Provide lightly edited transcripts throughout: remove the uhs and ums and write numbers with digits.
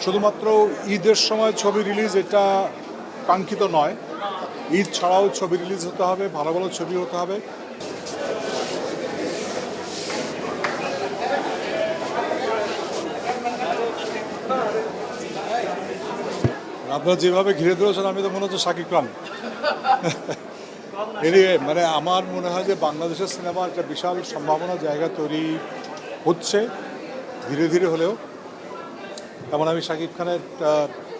শুধুমাত্র ঈদের সময় ছবি রিলিজ এটা কাঙ্ক্ষিত নয়। ঈদ ছাড়াও ছবি রিলিজ হতে হবে, ভালো ভালো ছবি হতে হবে। আপনারা যেভাবে ঘিরে ধরেছেন আমি তো মনে হচ্ছে শাকিব খান। এনিওয়ে মানে আমার মনে হয় যে বাংলাদেশের সিনেমা একটা বিশাল সম্ভাবনা জায়গা তৈরি হচ্ছে ধীরে ধীরে হলেও। যেমন আমি শাকিব খানের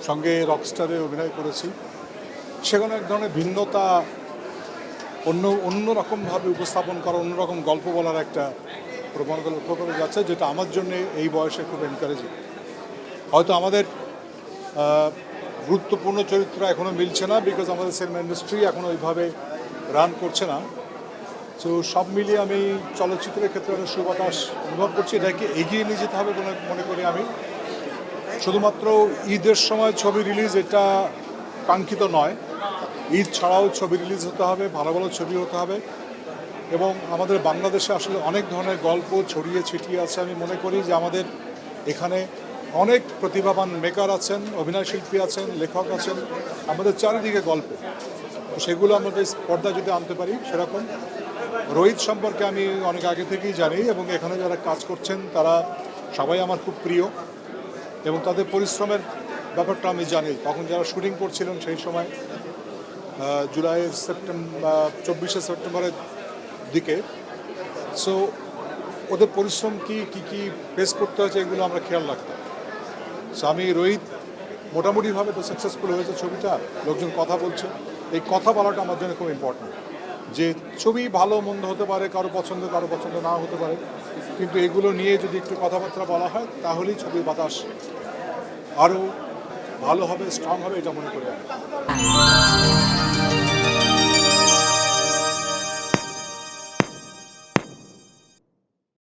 সঙ্গে রকস্টারে অভিনয় করেছি, সেখানে এক ধরনের ভিন্নতা, অন্যরকমভাবে উপস্থাপন করা, অন্যরকম গল্প বলার একটা প্রবণতা লক্ষ্য করে যাচ্ছে, যেটা আমার জন্য এই বয়সে খুব এনকারেজিং। হয়তো আমাদের গুরুত্বপূর্ণ চরিত্র এখনও মিলছে না, বিকজ আমাদের সিনেমা ইন্ডাস্ট্রি এখনও ওইভাবে রান করছে না। তো সব মিলিয়ে আমি চলচ্চিত্রের ক্ষেত্রে অনেক সুবাতাস অনুভব করছি। এটাকে এগিয়ে নিয়ে যেতে হবে বলে মনে করি আমি। শুধুমাত্র ঈদের সময় ছবি রিলিজ এটা কাঙ্ক্ষিত নয়। ঈদ ছাড়াও ছবি রিলিজ হতে হবে, ভালো ভালো ছবি হতে হবে। এবং আমাদের বাংলাদেশে আসলে অনেক ধরনের গল্প ছড়িয়ে ছিটিয়ে আছে। আমি মনে করি যে আমাদের এখানে অনেক প্রতিভাবান মেকার আছেন, অভিনয় শিল্পী আছেন, লেখক আছেন, আমাদের চারিদিকে গল্প। সেগুলো আমাদের পর্দা যদি আনতে পারি সেরকম। রোহিত সম্পর্কে আমি অনেক আগে থেকেই জানি, এবং এখানে যারা কাজ করছেন তারা সবাই আমার খুব প্রিয়, এবং তাদের পরিশ্রমের ব্যাপারটা আমি জানি। তখন যারা শুটিং করছিলেন সেই সময় জুলাই সেপ্টেম্বর 24শে সেপ্টেম্বরের দিকে, সো ওদের পরিশ্রম কী কী ফেস করতে হয়েছে এগুলো আমরা খেয়াল রাখতাম। সো আমি রোহিত মোটামুটিভাবে তো সাকসেসফুল হয়েছে ছবিটা, লোকজন কথা বলছে। এই কথা বলাটা আমার জন্য খুব ইম্পর্টেন্ট, যে ছবি ভালো মন্দ হতে পারে, কারো পছন্দ না হতে পারে, কিন্তু এগুলো নিয়ে যদি একটু কথাবার্তা বলা হয় তাহলেই ছবির বাতাস আরও ভালো হবে, স্ট্রং হবে, এটা মনে করি আমি।